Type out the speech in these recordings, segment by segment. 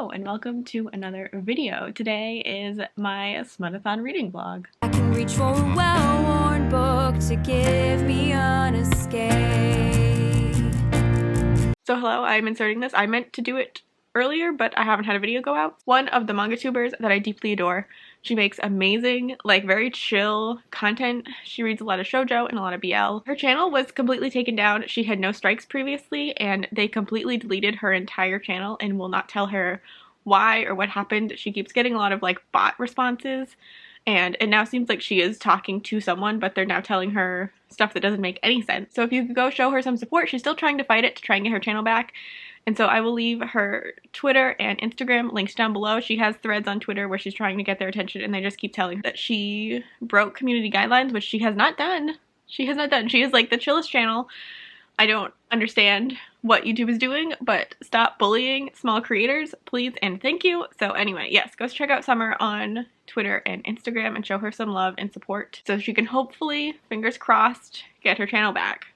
Hello and welcome to another video. Today is my Smutathon reading vlog. I can reach for a well-worn book to give me an escape. So hello, I'm inserting this. I meant to do it earlier, but I haven't had a video go out. One of the manga tubers that I deeply adore. She makes amazing, like very chill content. She reads a lot of shoujo and a lot of BL. Her channel was completely taken down. She had no strikes previously and they completely deleted her entire channel and will not tell her why or what happened. She keeps getting a lot of like bot responses and it now seems like she is talking to someone, but they're now telling her stuff that doesn't make any sense. So if you could go show her some support, she's still trying to fight it to try and get her channel back. And so I will leave her Twitter and Instagram links down below. She has threads on Twitter where she's trying to get their attention and they just keep telling her that she broke community guidelines, which she has not done. She has not done. She is like the chillest channel. I don't understand what YouTube is doing, but stop bullying small creators, please and thank you. So anyway, yes, go check out Summer on Twitter and Instagram and show her some love and support so she can hopefully, fingers crossed, get her channel back.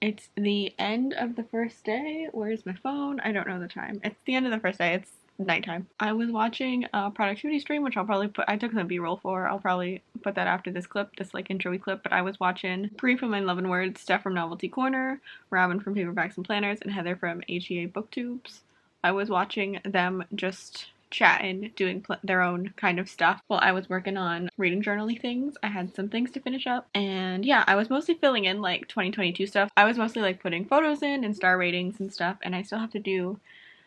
It's the end of the first day. Where's my phone? I don't know the time. It's the end of the first day. It's nighttime. I was watching a productivity stream, which I'll probably put, I took some B-roll for. I'll probably put that after this clip, this like intro-y clip, but I was watching Bree from My Love and Words, Steph from Novelty Corner, Robin from Paperbacks and Planners, and Heather from HEA Booktubes. I was watching them just chatting, doing their own kind of stuff while I was working on reading journaling things. I had some things to finish up and yeah, I was mostly filling in like 2022 stuff. I was mostly like putting photos in and star ratings and stuff, and I still have to do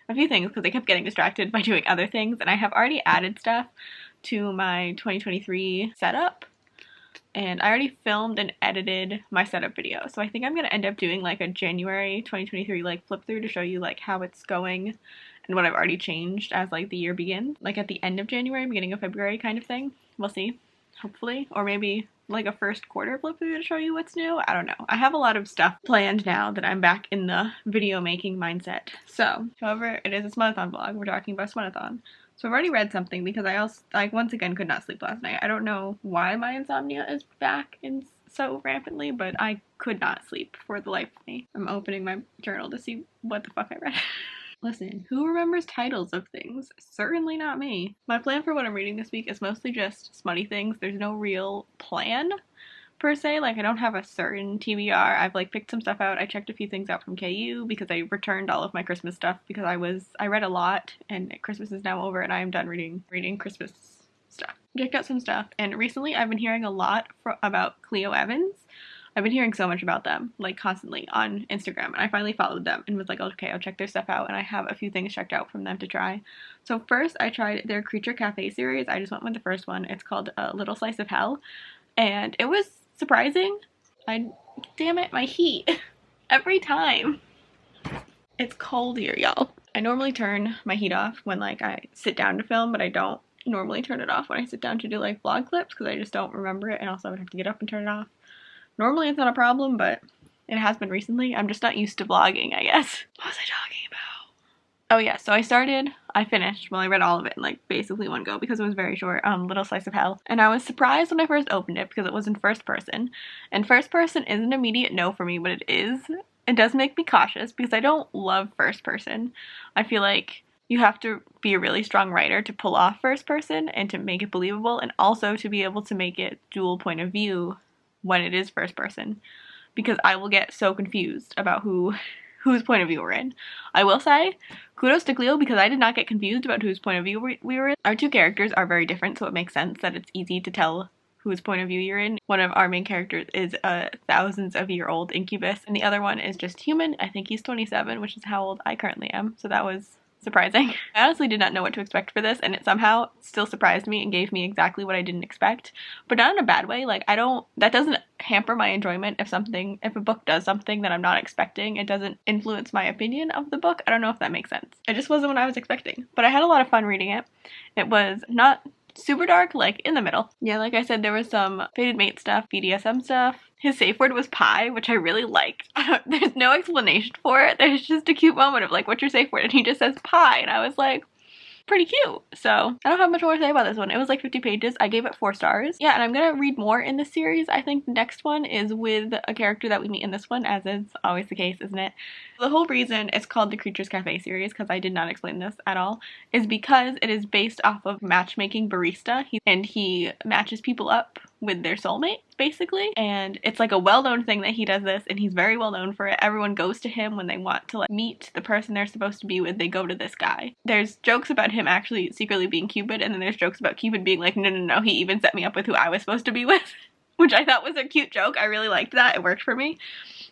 a few things because I kept getting distracted by doing other things, and I have already added stuff to my 2023 setup and I already filmed and edited my setup video. So I think I'm gonna end up doing like a January 2023 like flip through to show you like how it's going and what I've already changed as like the year begins. Like at the end of January, beginning of February kind of thing. We'll see, hopefully. Or maybe like a first quarter flip through to show you what's new. I don't know. I have a lot of stuff planned now that I'm back in the video making mindset. So, however, it is a Smutathon vlog. We're talking about Smutathon. So I've already read something because I also, like, once again could not sleep last night. I don't know why my insomnia is back and so rampantly, but I could not sleep for the life of me. I'm opening my journal to see what the fuck I read. Listen, who remembers titles of things? Certainly not me. My plan for what I'm reading this week is mostly just smutty things. There's no real plan, per se. Like, I don't have a certain TBR. I've, like, picked some stuff out. I checked a few things out from KU because I returned all of my Christmas stuff because I read a lot, and Christmas is now over, and I am done reading Christmas stuff. I checked out some stuff, and recently I've been hearing a lot about Cleo Evans. I've been hearing so much about them, like, constantly on Instagram, and I finally followed them and was like, okay, I'll check their stuff out, and I have a few things checked out from them to try. So first, I tried their Creature Cafe series. I just went with the first one. It's called Little Slice of Hell, and it was surprising. Damn it, my heat. Every time. It's cold here, y'all. I normally turn my heat off when, like, I sit down to film, but I don't normally turn it off when I sit down to do, like, vlog clips, because I just don't remember it, and also I would have to get up and turn it off. Normally it's not a problem, but it has been recently. I'm just not used to vlogging, I guess. What was I talking about? Oh yeah, so I finished, well, I read all of it in like basically one go because it was very short, Little Slice of Hell. And I was surprised when I first opened it because it was in first person. And first person is an immediate no for me, but it does make me cautious because I don't love first person. I feel like you have to be a really strong writer to pull off first person and to make it believable, and also to be able to make it dual point of view when it is first person, because I will get so confused about whose point of view we're in. I will say, kudos to Cleo because I did not get confused about whose point of view we were in. Our two characters are very different, so it makes sense that it's easy to tell whose point of view you're in. One of our main characters is a thousands of year old incubus, and the other one is just human. I think he's 27, which is how old I currently am, so that was surprising. I honestly did not know what to expect for this, and it somehow still surprised me and gave me exactly what I didn't expect, but not in a bad way. Like, that doesn't hamper my enjoyment if a book does something that I'm not expecting. It doesn't influence my opinion of the book. I don't know if that makes sense. It just wasn't what I was expecting, but I had a lot of fun reading it. It was not super dark, like in the middle. Yeah, like I said, there was some fated mate stuff, BDSM stuff. His safe word was pie, which I really liked. There's no explanation for it. There's just a cute moment of like, what's your safe word? And he just says pie. And I was like, pretty cute. So I don't have much more to say about this one. It was like 50 pages. I gave it 4 stars. Yeah, and I'm gonna read more in this series. I think the next one is with a character that we meet in this one, as is always the case, isn't it? The whole reason it's called the Creatures Cafe series, because I did not explain this at all, is because it is based off of matchmaking barista, and he matches people up with their soulmates, basically. And it's like a well-known thing that he does this, and he's very well known for it. Everyone goes to him when they want to like meet the person they're supposed to be with. They go to this guy. There's jokes about him actually secretly being Cupid, and then there's jokes about Cupid being like, no, he even set me up with who I was supposed to be with, which I thought was a cute joke. I really liked that. It worked for me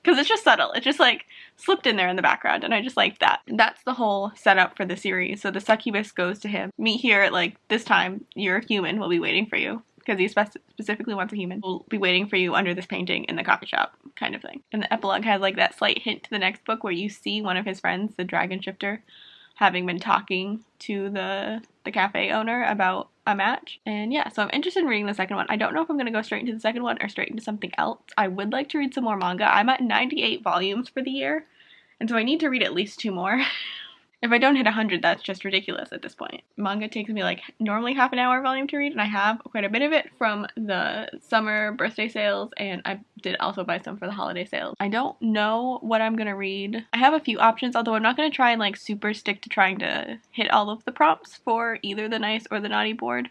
because it's just subtle. It just like slipped in there in the background, and I just liked that. That's the whole setup for the series. So the succubus goes to him, meet here at like this time, you're a human, we'll be waiting for you, because he specifically wants a human. We'll be waiting for you under this painting in the coffee shop, kind of thing. And the epilogue has like that slight hint to the next book where you see one of his friends, the dragon shifter, having been talking to the cafe owner about a match. And yeah, so I'm interested in reading the second one. I don't know if I'm going to go straight into the second one or straight into something else. I would like to read some more manga. I'm at 98 volumes for the year, and so I need to read at least 2 more. If I don't hit 100, that's just ridiculous at this point. Manga takes me like normally half an hour volume to read, and I have quite a bit of it from the summer birthday sales, and I did also buy some for the holiday sales. I don't know what I'm gonna read. I have a few options, although I'm not gonna try and like super stick to trying to hit all of the prompts for either the nice or the naughty board,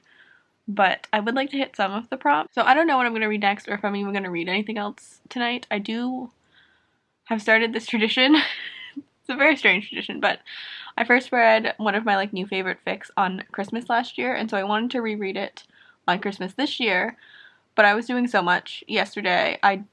but I would like to hit some of the prompts. So I don't know what I'm gonna read next, or if I'm even gonna read anything else tonight. I do have started this tradition. It's a very strange tradition, but I first read one of my like new favorite fics on Christmas last year, and so I wanted to reread it on Christmas this year, but I was doing so much yesterday. I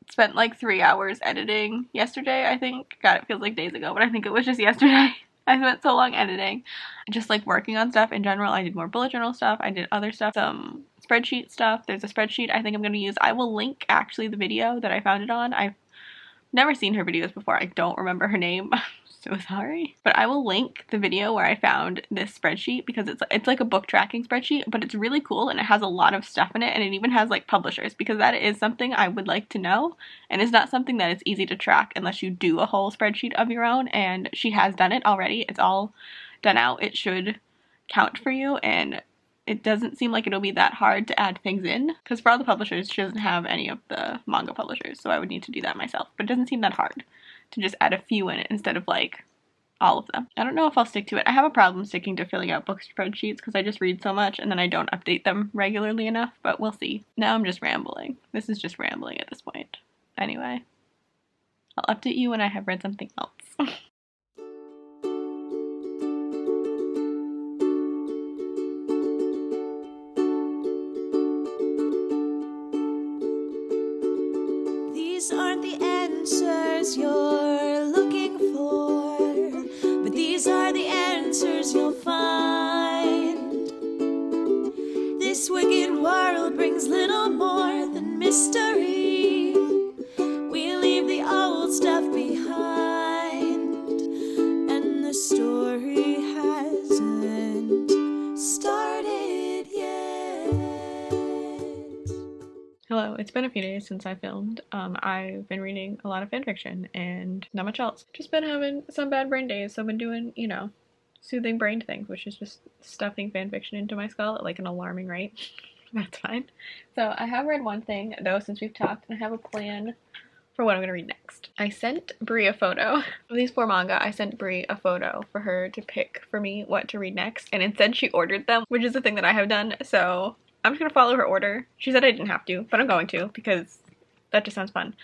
spent like 3 hours editing yesterday, I think. God, it feels like days ago, but I think it was just yesterday. I spent so long editing, just like working on stuff in general. I did more bullet journal stuff, I did other stuff, some spreadsheet stuff. There's a spreadsheet I think I'm going to use. I will link actually the video that I found it on. I've never seen her videos before. I don't remember her name. So sorry. But I will link the video where I found this spreadsheet, because it's like a book tracking spreadsheet, but it's really cool, and it has a lot of stuff in it, and it even has like publishers, because that is something I would like to know, and it's not something that is easy to track unless you do a whole spreadsheet of your own, and she has done it already. It's all done out. It should count for you, and it doesn't seem like it'll be that hard to add things in, because for all the publishers, she doesn't have any of the manga publishers, so I would need to do that myself. But it doesn't seem that hard to just add a few in it instead of like all of them. I don't know if I'll stick to it. I have a problem sticking to filling out book spreadsheets because I just read so much and then I don't update them regularly enough, but we'll see. Now I'm just rambling. This is just rambling at this point. Anyway, I'll update you when I have read something else. These aren't the answers you're looking for, but these are the answers you'll find. This wicked world brings little more than mystery. We leave the old stuff behind, and the story hasn't started yet. Hello, it's been a few days since I filmed. I've been reading a lot of fanfiction and not much else. Just been having some bad brain days, so I've been doing, you know, soothing brain things, which is just stuffing fanfiction into my skull at like an alarming rate. That's fine. So I have read one thing, though, since we've talked, and I have a plan for what I'm going to read next. I sent Brie a photo. Of these 4 manga, I sent Brie a photo for her to pick for me what to read next, and instead she ordered them, which is a thing that I have done, so I'm just gonna follow her order. She said I didn't have to, but I'm going to, because that just sounds fun.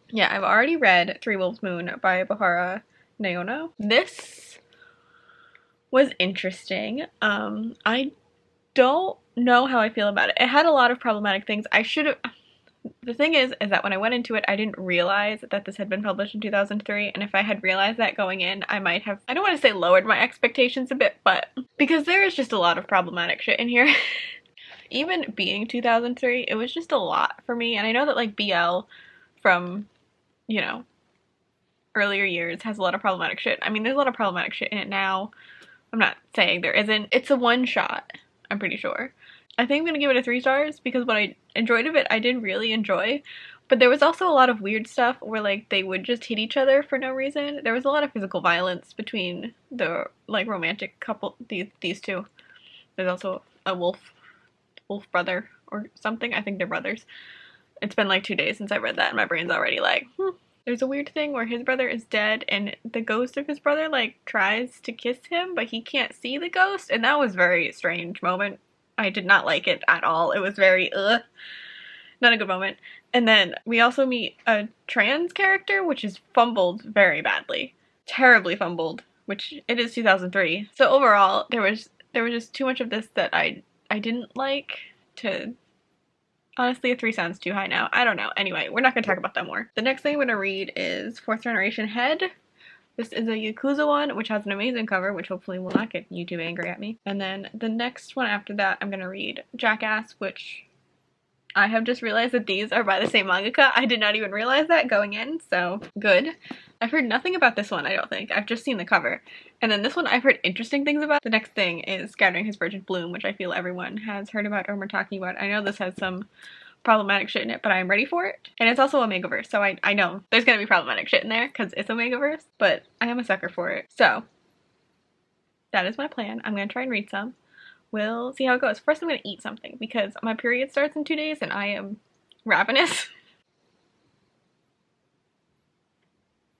Yeah, I've already read Three Wolves Moon by Bahara Naono. This was interesting. I don't know how I feel about it. It had a lot of problematic things. The thing is that when I went into it, I didn't realize that this had been published in 2003, and if I had realized that going in, I might have, I don't want to say lowered my expectations a bit, but because there is just a lot of problematic shit in here. Even being 2003, it was just a lot for me, and I know that like BL from, you know, earlier years has a lot of problematic shit. I mean, there's a lot of problematic shit in it now. I'm not saying there isn't. It's a one-shot, I'm pretty sure. I think I'm gonna give it a 3 stars because what I enjoyed of it, I did really enjoy, But there was also a lot of weird stuff where, like, they would just hit each other for no reason. There was a lot of physical violence between the, like, romantic couple, these two. There's also a wolf brother or something. I think they're brothers. It's been like 2 days since I read that, and my brain's already like, There's a weird thing where his brother is dead, and the ghost of his brother, like, tries to kiss him, but he can't see the ghost, and that was a very strange moment. I did not like it at all. It was very, not a good moment. And then we also meet a trans character, which is fumbled very badly. Terribly fumbled, which it is 2003. So overall, there was just too much of this that I didn't like to... Honestly, a 3 sounds too high now. I don't know. Anyway, we're not going to talk about that more. The next thing I'm going to read is 4th Generation Head. This is a Yakuza one, which has an amazing cover, which hopefully will not get YouTube angry at me. And then the next one after that, I'm going to read Jackass, which I have just realized that these are by the same mangaka. I did not even realize that going in, so good. I've heard nothing about this one, I don't think. I've just seen the cover. And then this one I've heard interesting things about. The next thing is Scattering His Virgin Bloom, which I feel everyone has heard about or we're talking about. I know this has some problematic shit in it, but I'm ready for it. And it's also Omegaverse, so I know there's gonna be problematic shit in there because it's Omegaverse, but I am a sucker for it. So that is my plan. I'm gonna try and read some. We'll see how it goes. First I'm gonna eat something because my period starts in 2 days and I am ravenous.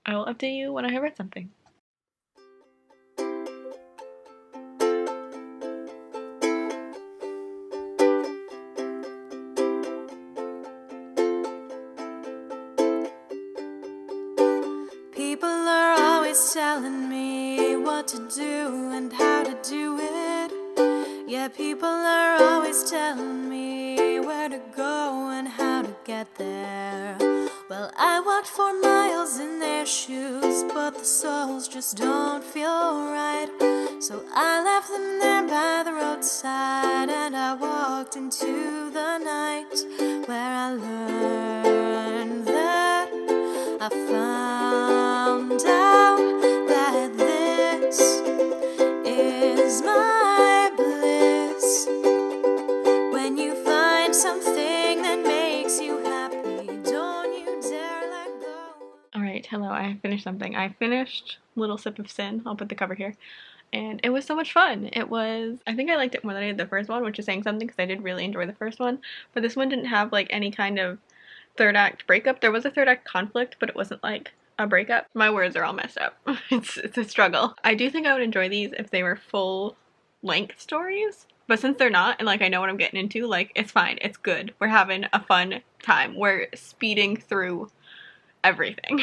I will update you when I have read something. People are always telling me what to do and how to do it. Yeah, people are always telling me where to go and how to get there. Well, I walked 4 miles in their shoes, but the soles just don't feel right. So I left them there by the roadside, and I walked into the night, where I learned that I found out that this is my bliss. When you find something that makes you happy, don't you dare let go. Alright, hello, I finished something. I finished Little Sip of Sin. I'll put the cover here. And it was so much fun. It was, I think I liked it more than I did the first one, which is saying something because I did really enjoy the first one. But this one didn't have like any kind of 3rd act breakup. There was a 3rd act conflict, but it wasn't like a breakup. My words are all messed up. It's a struggle. I do think I would enjoy these if they were full length stories. But since they're not, and like I know what I'm getting into, like it's fine. It's good. We're having a fun time. We're speeding through everything.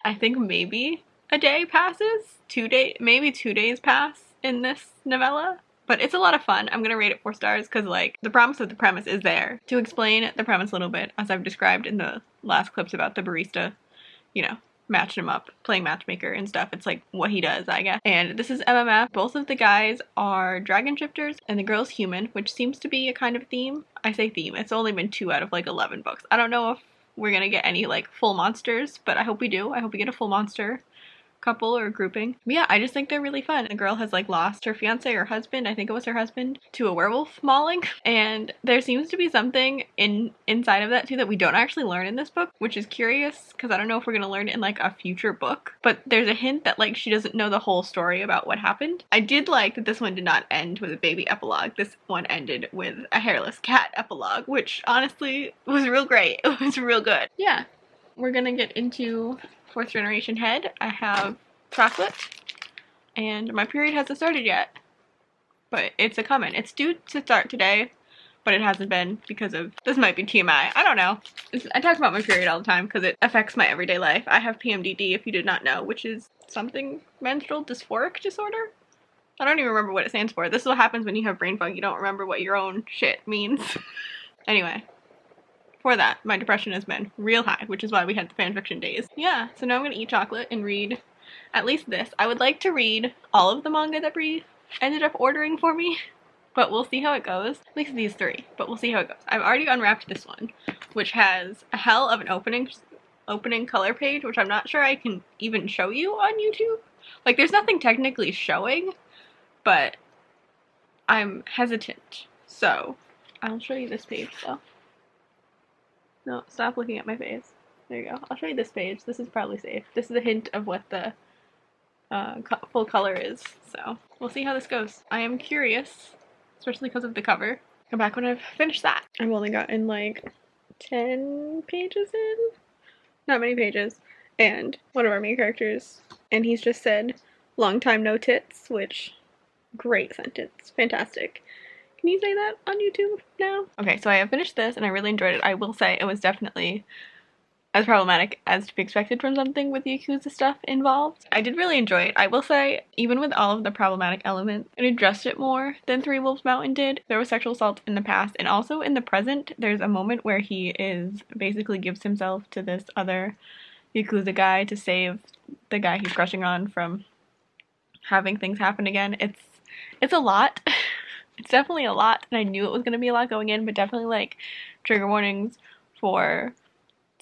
I think maybe a day passes. Maybe 2 days pass in this novella. But it's a lot of fun. I'm gonna rate it 4 stars because like the promise of the premise is there. To explain the premise a little bit, as I've described in the last clips about the barista, you know, matching him up, playing matchmaker and stuff. It's like what he does, I guess. And this is MMF. Both of the guys are dragon shifters and the girl's human, which seems to be a kind of theme. I say theme. It's only been 2 out of like 11 books. I don't know if we're gonna get any like full monsters, but I hope we do. I hope we get a full monster couple or grouping. But yeah, I just think they're really fun. The girl has like lost her fiance or husband, I think it was her husband, to a werewolf mauling, and there seems to be something inside of that too that we don't actually learn in this book, which is curious because I don't know if we're gonna learn it in like a future book, but there's a hint that like she doesn't know the whole story about what happened. I did like that this one did not end with a baby epilogue. This one ended with a hairless cat epilogue, which honestly was real great. It was real good. Yeah, we're gonna get into 4th Generation Head. I have chocolate, and my period hasn't started yet, but it's a coming. It's due to start today, but it hasn't been because of, this might be TMI, I don't know. I talk about my period all the time because it affects my everyday life. I have PMDD, if you did not know, which is something menstrual dysphoric disorder? I don't even remember what it stands for. This is what happens when you have brain fog. You don't remember what your own shit means. Anyway. For that, my depression has been real high, which is why we had the fanfiction days. Yeah, so now I'm gonna eat chocolate and read at least this. I would like to read all of the manga that Brie ended up ordering for me, but we'll see how it goes. At least these 3, but we'll see how it goes. I've already unwrapped this one, which has a hell of an opening color page, which I'm not sure I can even show you on YouTube. Like, there's nothing technically showing, but I'm hesitant. So, I'll show you this page, though. No, stop looking at my face. There you go. I'll show you this page. This is probably safe. This is a hint of what the full color is. So we'll see how this goes. I am curious, especially because of the cover. Come back when I've finished that. I've only gotten like 10 pages in. Not many pages. And one of our main characters, and he's just said, "Long time no tits," which, great sentence. Fantastic. Can you say that on YouTube now? Okay, so I have finished this and I really enjoyed it. I will say it was definitely as problematic as to be expected from something with the Yakuza stuff involved. I did really enjoy it. I will say, even with all of the problematic elements, it addressed it more than Three Wolves Mountain did. There was sexual assault in the past, and also in the present, there's a moment where he basically gives himself to this other Yakuza guy to save the guy he's crushing on from having things happen again. It's a lot. It's definitely a lot, and I knew it was going to be a lot going in, but definitely like trigger warnings for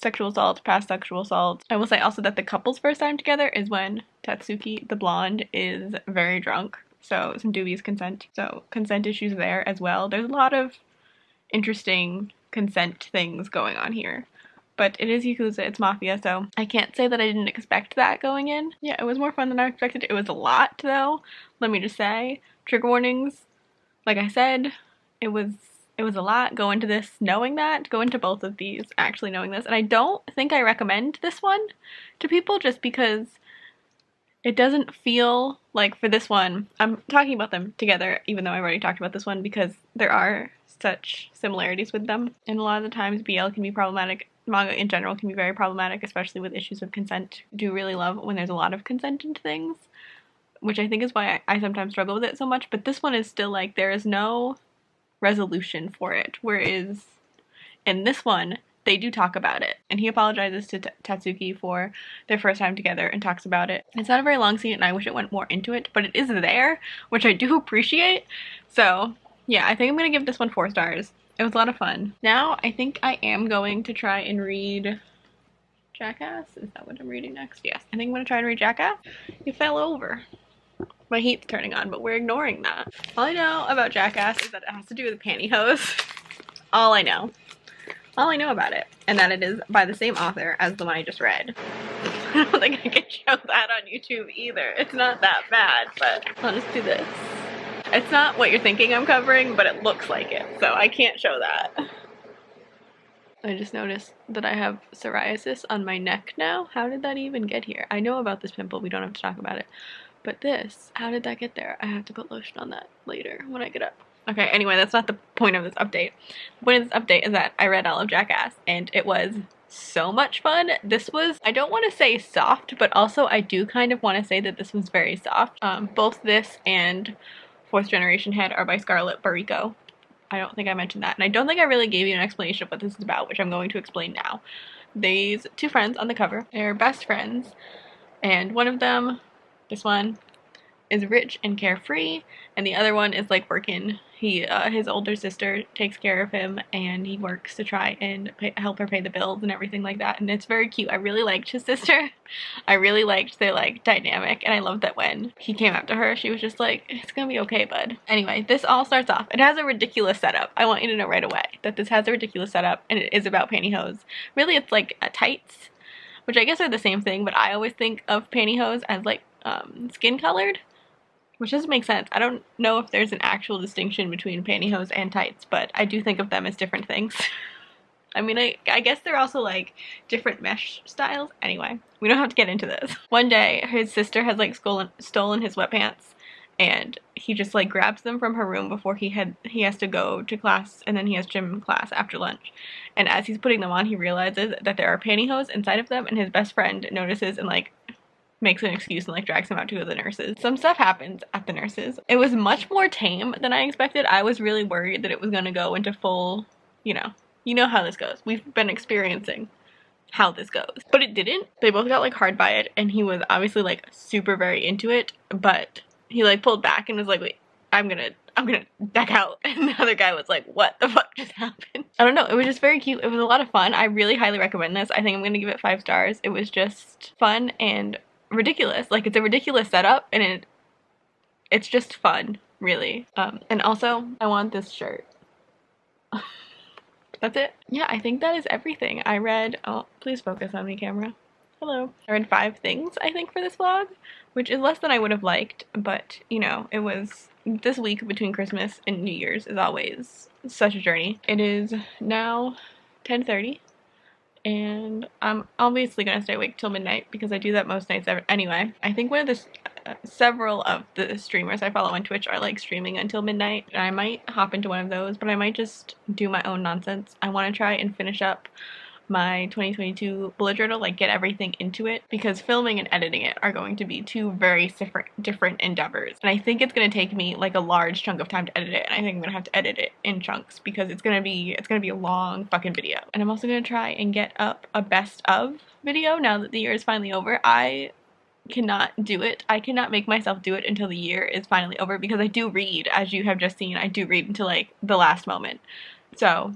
sexual assault, past sexual assault. I will say also that the couple's first time together is when Tatsuki, the blonde, is very drunk. So some dubious consent. So consent issues there as well. There's a lot of interesting consent things going on here. But it is Yakuza, it's Mafia, so I can't say that I didn't expect that going in. Yeah, it was more fun than I expected. It was a lot, though, let me just say. Trigger warnings, like I said, it was a lot. Go into this knowing that. Go into both of these actually knowing this. And I don't think I recommend this one to people just because it doesn't feel like, for this one, I'm talking about them together even though I've already talked about this one because there are such similarities with them. And a lot of the times BL can be problematic. Manga in general can be very problematic, especially with issues of consent. I do really love when there's a lot of consent into things, which I think is why I sometimes struggle with it so much. But this one is still like, there is no resolution for it, whereas in this one they do talk about it, and he apologizes to Tatsuki for their first time together and talks about it. It's not a very long scene and I wish it went more into it, but it is there, which I do appreciate. So yeah, I think I'm gonna give this one 4 stars. It was a lot of fun. Now I think I am going to try and read Jackass. Is that what I'm reading next? Yes, I think I'm gonna try and read Jackass. You fell over. My heat's turning on, but we're ignoring that. All I know about Jackass is that it has to do with pantyhose. All I know. All I know about it. And that it is by the same author as the one I just read. I don't think I can show that on YouTube either. It's not that bad, but I'll just do this. It's not what you're thinking I'm covering, but it looks like it, so I can't show that. I just noticed that I have psoriasis on my neck now. How did that even get here? I know about this pimple, we don't have to talk about it. But this, how did that get there? I have to put lotion on that later when I get up. Okay, anyway, that's not the point of this update. The point of this update is that I read all of Jackass, and it was so much fun. This was, I don't want to say soft, but also I do kind of want to say that this was very soft. Both this and Fourth Generation Head are by Scarlett Barrico. I don't think I mentioned that, and I don't think I really gave you an explanation of what this is about, which I'm going to explain now. These two friends on the cover, they're best friends, and one of them, this one, is rich and carefree, and the other one is like working. His older sister takes care of him, and he works to try and help her pay the bills and everything like that, and it's very cute. I really liked his sister. I really liked their like dynamic, and I loved that when he came up to her, she was just like, "It's gonna be okay, bud." Anyway, this all starts off. It has a ridiculous setup. I want you to know right away that this has a ridiculous setup, and it is about pantyhose. Really, it's like tights, which I guess are the same thing, but I always think of pantyhose as like skin colored, which doesn't make sense. I don't know if there's an actual distinction between pantyhose and tights, but I do think of them as different things. I mean, I guess they're also like different mesh styles. Anyway, we don't have to get into this. One day, his sister has like stolen his sweatpants, and he just like grabs them from her room before he has to go to class, and then he has gym class after lunch. And as he's putting them on, he realizes that there are pantyhose inside of them, and his best friend notices and like makes an excuse and like drags him out to go to the nurses. Some stuff happens at the nurses. It was much more tame than I expected. I was really worried that it was gonna go into full, you know how this goes. We've been experiencing how this goes. But it didn't. They both got like hard by it, and he was obviously like super very into it, but he like pulled back and was like, "Wait, I'm gonna back out." And the other guy was like, "What the fuck just happened?" I don't know, it was just very cute. It was a lot of fun. I really highly recommend this. I think I'm gonna give it 5 stars. It was just fun and ridiculous. Like, it's a ridiculous setup, and it's just fun, really. And also, I want this shirt. That's it. Yeah, I think that is everything. I read, oh, please focus on me, camera. Hello. I read 5 things, I think, for this vlog, which is less than I would have liked, but, you know, it was, this week between Christmas and New Year's is always such a journey. It is now 10:30, and I'm obviously gonna stay awake till midnight because I do that most nights anyway. I think one of the several of the streamers I follow on Twitch are like streaming until midnight, and I might hop into one of those, but I might just do my own nonsense. I want to try and finish up my 2022 bullet journal, like get everything into it, because filming and editing it are going to be 2 very different endeavors, and I think it's going to take me like a large chunk of time to edit it, and I think I'm going to have to edit it in chunks because it's going to be a long fucking video. And I'm also going to try and get up a best of video now that the year is finally over. I cannot do it. I cannot make myself do it until the year is finally over, because I do read, as you have just seen, I do read until like the last moment. So,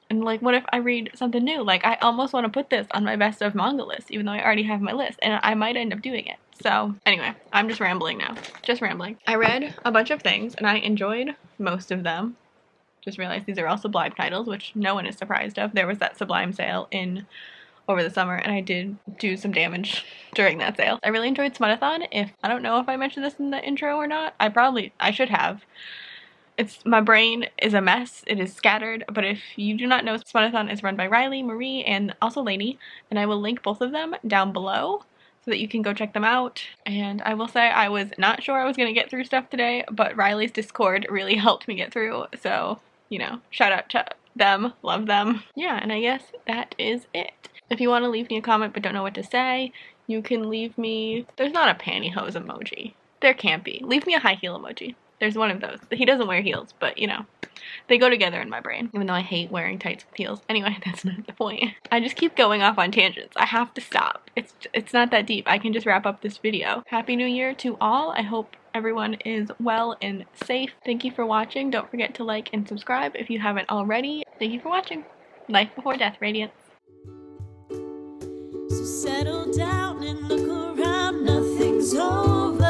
and like, what if I read something new? Like, I almost want to put this on my best of manga list, even though I already have my list, and I might end up doing it. So anyway, I'm just rambling now. Just rambling. I read a bunch of things, and I enjoyed most of them. Just realized these are all Sublime titles, which no one is surprised of. There was that Sublime sale over the summer, and I did do some damage during that sale. I really enjoyed Smutathon. I don't know if I mentioned this in the intro or not. I should have. My brain is a mess. It is scattered, but if you do not know, Smutathon is run by Riley, Marie, and also Lainey, and I will link both of them down below so that you can go check them out. And I will say I was not sure I was going to get through stuff today, but Riley's Discord really helped me get through, so, you know, shout out to them, love them. Yeah, and I guess that is it. If you want to leave me a comment but don't know what to say, you can leave me, there's not a pantyhose emoji. There can't be. Leave me a high heel emoji. There's one of those. He doesn't wear heels, but you know, they go together in my brain, even though I hate wearing tights with heels. Anyway, that's not the point. I just keep going off on tangents. I have to stop. It's not that deep. I can just wrap up this video. Happy New Year to all. I hope everyone is well and safe. Thank you for watching. Don't forget to like and subscribe if you haven't already. Thank you for watching. Life Before Death, Radiance. So settle down and look around, nothing's over.